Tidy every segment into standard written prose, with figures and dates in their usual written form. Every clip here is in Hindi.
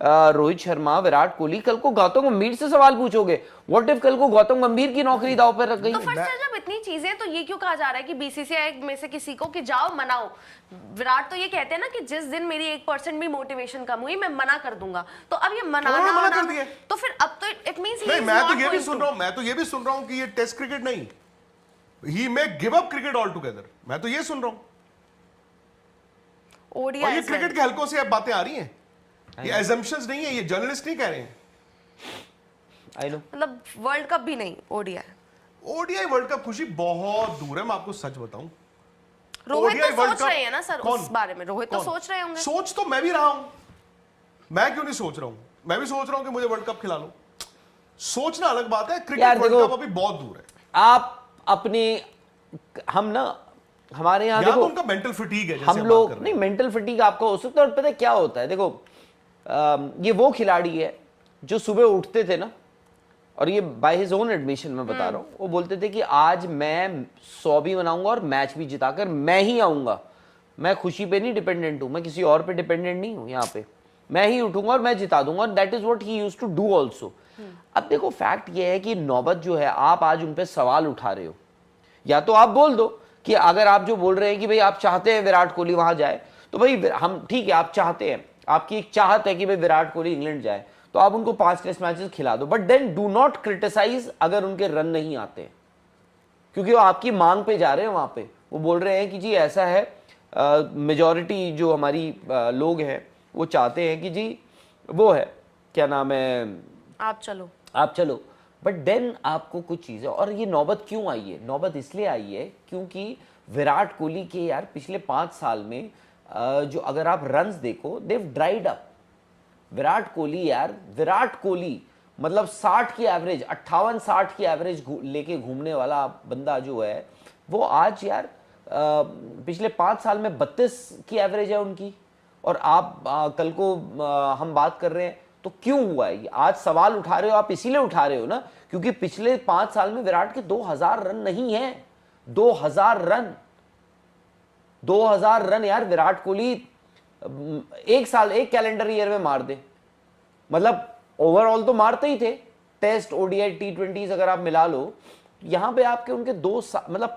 रोहित शर्मा, विराट कोहली, कल को गौतम गंभीर से सवाल पूछोगे, व्हाट इफ कल को गौतम गंभीर की नौकरी दांव पर रख गई? तो फर्स्ट है जब इतनी चीजें, तो ये क्यों कहा जा रहा है कि बीसीसीआई में से किसी को कि जाओ मनाओ? विराट तो ये कहते हैं ना कि जिस दिन मेरी 1% भी मोटिवेशन कम हुई मैं मना कर दूंगा। तो अब ये मना तो फिर अब तो इट मींस नहीं, मैं तो ये भी सुन रहा हूं कि ये टेस्ट क्रिकेट नहीं, he may give up cricket altogether. मैं तो ये सुन रहा हूं। और ये क्रिकेट के हलकों से अब बातें आ रही हैं, ये assumptions नहीं है, ये जर्नलिस्ट नहीं कह रहे हैं। मतलब वर्ल्ड कप भी नहीं, ओडीआई वर्ल्ड कप खुशी बहुत दूर है, मैं आपको सच बताऊं। रोहित तो सोच रहे हैं ना सर उस बारे में, रोहित तो सोच रहे होंगे। सोच तो मैं भी रहा हूं, मैं क्यों नहीं सोच रहा हूं? मैं भी सोच रहा हूं कि मुझे वर्ल्ड कप खिला लो। सोचना अलग बात है, क्रिकेट वर्ल्ड कप अभी बहुत दूर है। आप अपने, हम ना हमारे यहाँ देखो, तो उनका मेंटल फटीग है, जैसे हम लोग नहीं, मेंटल फटीग आपका हो सकता है। और पता है क्या होता है, देखो ये वो खिलाड़ी है जो सुबह उठते थे ना, और ये बाय हिज ओन एडमिशन में बता रहा हूँ, वो बोलते थे कि आज मैं 100 भी बनाऊंगा और मैच भी जिताकर मैं ही आऊंगा। मैं खुशी पे नहीं डिपेंडेंट हूँ, मैं किसी और पे डिपेंडेंट नहीं हूँ, यहाँ पे मैं ही उठूंगा और मैं जिता दूंगा। That is what he used to do also. अब देखो फैक्ट ये है कि नौबत जो है, आप आज उन पे सवाल उठा रहे हो, या तो आप बोल दो कि अगर आप जो बोल रहे हैं कि भाई आप चाहते हैं विराट कोहली वहां जाए, तो भाई हम ठीक है, आप चाहते हैं, आपकी एक चाहत है कि भाई विराट कोहली इंग्लैंड जाए, तो आप उनको 5 टेस्ट मैचेस खिला दो। But then do not criticise अगर उनके रन नहीं आते, क्योंकि वो आपकी मांग पे जा रहे हैं। वहां पे वो बोल रहे हैं कि जी ऐसा है, मेजॉरिटी जो हमारी लोग हैं वो चाहते हैं कि जी वो है, क्या नाम है, आप चलो। बट देन आपको कुछ चीज़ें, और ये नौबत क्यों आई है? नौबत इसलिए आई है क्योंकि विराट कोहली के यार पिछले 5 साल में जो अगर आप रन्स देखो, देव ड्राइड अप। विराट कोहली मतलब 60 की एवरेज, 58-60 की एवरेज लेके घूमने वाला बंदा जो है, वो आज यार पिछले 5 साल में 32 की एवरेज है उनकी। और आप कल को हम बात कर रहे हैं तो क्यों हुआ है? आज सवाल उठा रहे हो आप, इसीलिए उठा रहे हो ना क्योंकि पिछले 5 साल में विराट के 2000 रन नहीं है। 2000 रन यार विराट कोहली एक साल, एक कैलेंडर ईयर में मार दे। मतलब ओवरऑल तो मारते ही थे, टेस्ट, ओडीआई, टी20 अगर आप मिला लो, यहां पे आपके उनके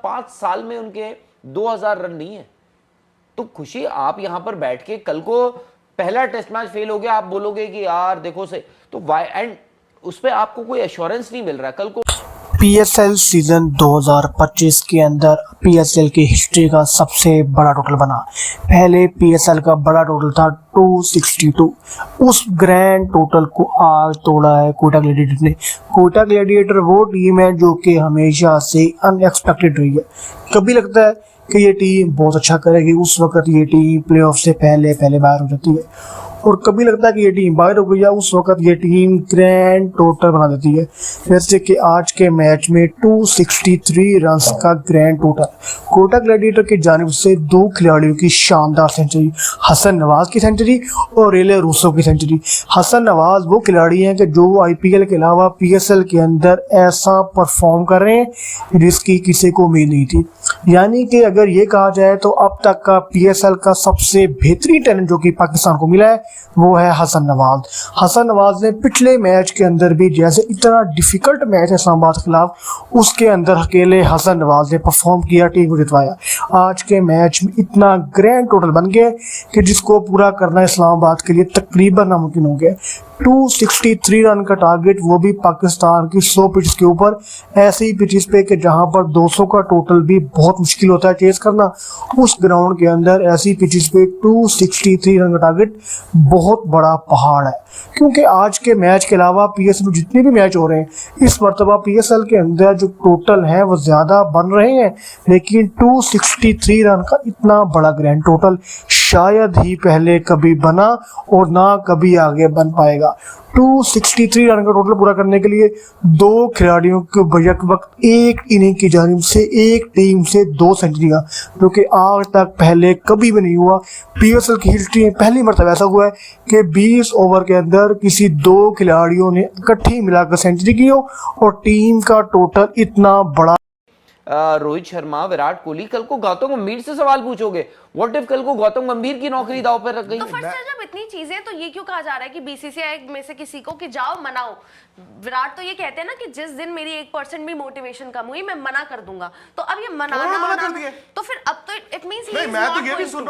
5 साल में उनके 2000 रन नहीं है। तो खुशी, आप यहां पर बैठ के कल को पहला टेस्ट मैच फेल हो गया, आप बोलोगे कि यार देखो से, तो वाई, एंड उस पर आपको कोई एश्योरेंस नहीं मिल रहा है। कल को पीएसएल सीजन 2025 के अंदर पीएसएल की हिस्ट्री का सबसे बड़ा टोटल बना। पहले पीएसएल का बड़ा टोटल था 262। उस ग्रैंड टोटल को आज तोड़ा है कोटा ग्लैडिएटर ने। कोटा ग्लैडिएटर वो टीम है जो कि हमेशा से अनएक्सपेक्टेड रही है। कभी लगता है कि ये टीम बहुत अच्छा करेगी, उस वक्त ये टीम प्लेऑफ से पहले बाहर हो जाती है, और कभी लगता है कि ये टीम बाहर हो गई है, उस वक्त ये टीम ग्रैंड टोटल बना देती है। जैसे कि आज के मैच में 263 रन्स का ग्रैंड टोटल। कोटा ग्लैडिएटर की जानिब से 2 खिलाड़ियों की शानदार सेंचुरी, हसन नवाज की सेंचुरी और रेले रूसो की सेंचुरी। हसन नवाज वो खिलाड़ी हैं कि जो आईपीएल के अलावा पीएसएल के अंदर ऐसा परफॉर्म कर रहे हैं जिसकी किसी को उम्मीद नहीं थी। यानी कि अगर ये कहा जाए तो अब तक का पीएसएल का सबसे बेहतरीन टैलेंट जो कि पाकिस्तान को मिला है वो है हसन नवाज। हसन नवाज ने पिछले मैच के अंदर भी, जैसे इतना डिफिकल्ट मैच है इस्लामाबाद के खिलाफ, उसके अंदर अकेले हसन नवाज ने परफॉर्म किया, टीम को जितवाया। आज के मैच में इतना ग्रैंड टोटल बन गया कि जिसको पूरा करना इस्लामाबाद के लिए तकरीबन नामुमकिन हो गया। 263 रन का टारगेट, वो भी पाकिस्तान की 100 पिचेस के ऊपर, ऐसी पिचेस पे कि जहां पर 200 का टोटल भी बहुत मुश्किल होता है चेस करना। उस ग्राउंड के अंदर ऐसी पिचेस पे 263 रन का टारगेट बहुत बड़ा पहाड़ है। क्योंकि आज के मैच के अलावा पीएसएल में जितने भी मैच हो रहे हैं, इस मरतबा पीएसएल के अंदर जो टोटल है वो ज्यादा बन रहे हैं, लेकिन 263 रन का इतना बड़ा ग्रैंड टोटल शायद ही पहले कभी बना और ना कभी आगे बन पाएगा। 263 रन का टोटल पूरा करने के लिए 2 खिलाड़ियों के बजट वक्त एक इनिंग की जानिब से एक टीम से 2 सेंचुरियां, जो कि आज तक पहले कभी भी नहीं हुआ। पीएसएल की हिस्ट्री में पहली मरतबा ऐसा हुआ है कि 20 ओवर के अंदर किसी 2 खिलाड़ियों ने इकट्ठी मिलाकर सेंचुरी की हो और टीम का टोटल इतना बड़ा। रोहित शर्मा, विराट कोहली, कल को गौतम गंभीर से सवाल पूछोगे, व्हाट इफ कल को गौतम गंभीर की नौकरी दांव पर रख गई? तो फिर से जब इतनी चीजें, तो ये क्यों कहा जा रहा है कि बीसीसीआई में से किसी को कि जाओ मनाओ? विराट तो ये कहते हैं ना कि जिस दिन मेरी 1% भी मोटिवेशन कम हुई मैं मना कर दूंगा। तो अब ये मना कर दिया। तो फिर अब तो इट मींस नहीं, मैं तो ये भी सुन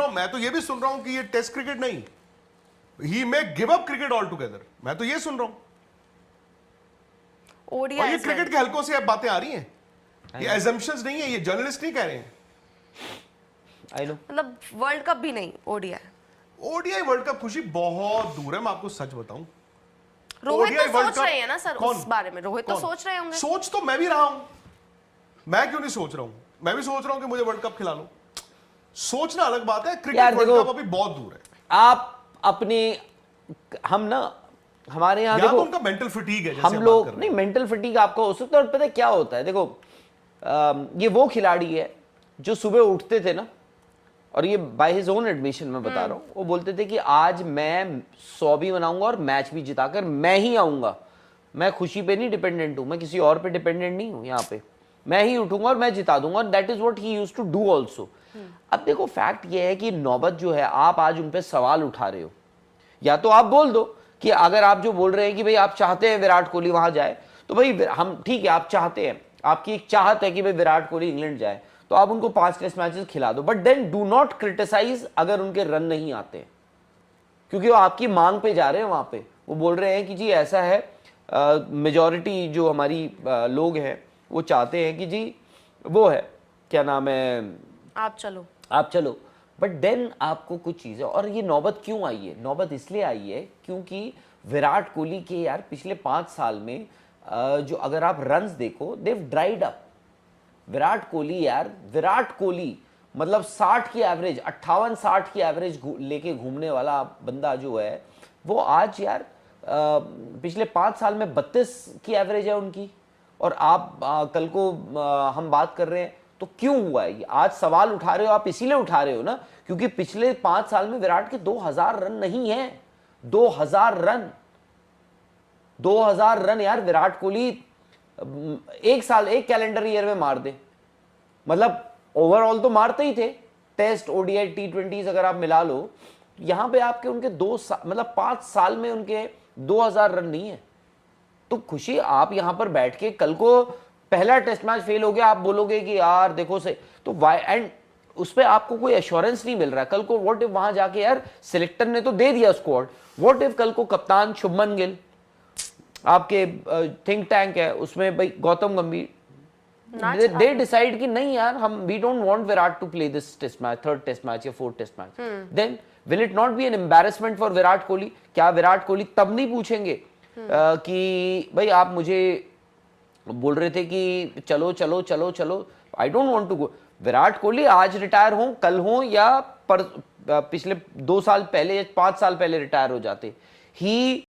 रहा हूं कि ये टेस्ट क्रिकेट नहीं, he may give up cricket altogether. मैं तो ये सुन रहा हूं। और ये क्रिकेट के हलकों से अब बातें आ रही हैं, ये assumptions नहीं है, ये जर्नलिस्ट नहीं कह रहे हैं। आई नो, मतलब वर्ल्ड कप भी नहीं, ओडीआई वर्ल्ड कप खुशी बहुत दूर है, मैं आपको सच बताऊं। रोहित तो वर्ल्ड सोच रहे हैं ना सर कौन? उस बारे में, रोहित तो सोच रहे होंगे। सोच तो मैं भी रहा हूं, मैं क्यों नहीं सोच रहा हूं? मैं भी सोच रहा हूं कि मुझे वर्ल्ड कप खिला लो। सोचना अलग बात है, क्रिकेट वर्ल्ड कप अभी बहुत दूर है। आप अपने, हम ना हमारे यहाँ या देखो, तो उनका मेंटल फटीग है, जैसे हम लोग नहीं, मेंटल फटीग आपका हो सकता है। और पता है क्या होता है, देखो ये वो खिलाड़ी है जो सुबह उठते थे ना, और ये बाय हिज ओन एडमिशन में बता रहा हूँ, वो बोलते थे कि आज मैं 100 भी बनाऊंगा और मैच भी जिताकर मैं ही आऊंगा। मैं खुशी पे नहीं डिपेंडेंट हूं, मैं किसी और पे डिपेंडेंट नहीं हूं, यहाँ पे मैं ही उठूंगा और मैं जिता दूंगा। That is what he used to do also. अब देखो फैक्ट ये है कि नौबत जो है, आप आज उन पे सवाल उठा रहे हो, या तो आप बोल दो कि अगर आप जो बोल रहे हैं कि भाई आप चाहते हैं विराट कोहली वहां जाए, तो भाई हम ठीक है, आप चाहते हैं, आपकी एक चाहत है कि भाई विराट कोहली इंग्लैंड जाए, तो आप उनको 5 टेस्ट मैचेस खिला दो। But then do not criticise अगर उनके रन नहीं आते, क्योंकि वो आपकी मांग पे जा रहे हैं। वहां पे वो बोल रहे हैं कि जी ऐसा है, मेजॉरिटी जो हमारी लोग हैं वो चाहते हैं कि जी वो है, क्या नाम है, आप चलो। बट देन आपको कुछ चीजें, और ये नौबत क्यों आई है? नौबत इसलिए आई है क्योंकि विराट कोहली के यार पिछले 5 साल में जो अगर आप रन्स देखो, देव ड्राइड अप। विराट कोहली मतलब 60 की एवरेज, 58-60 की एवरेज लेके घूमने वाला बंदा जो है, वो आज यार पिछले 5 साल में 32 की एवरेज है उनकी। और आप कल को हम बात कर रहे हैं, तो क्यों हुआ है? आज सवाल उठा रहे हो आप, इसीलिए उठा रहे हो ना क्योंकि पिछले 5 साल में विराट के 2000 रन नहीं है। 2000 रन यार विराट कोहली एक साल, एक कैलेंडर ईयर में मार दे। मतलब ओवरऑल तो मारते ही थे, टेस्ट, ओडीआई, टी20 अगर आप मिला लो, यहां पे आपके उनके 5 साल में उनके 2000 रन नहीं है। तो खुशी, आप यहां पर बैठ के कल को पहला टेस्ट मैच फेल हो गया, आप बोलोगे कि यार देखो से, तो वाई, एंड उस पर आपको कोई एश्योरेंस नहीं मिल रहा है। कल को व्हाट इफ वहां जाके यार सिलेक्टर ने तो दे दिया स्क्वाड, व्हाट इफ कल को कप्तान शुभमन गिल, आपके थिंक टैंक है उसमें भाई गौतम गंभीर, दे डिसाइड कि नहीं यार, हम we don't want Virat to play this test match, 3rd test match या 4th test match, then will it not be an embarrassment for Virat Kohli? क्या विराट कोहली तब नहीं पूछेंगे कि भाई आप मुझे बोल रहे थे कि चलो चलो चलो चलो, I don't want to go? Virat Kohli आज रिटायर हो, कल हो, या पिछले 2 साल पहले या 5 साल पहले रिटायर हो जाते, ही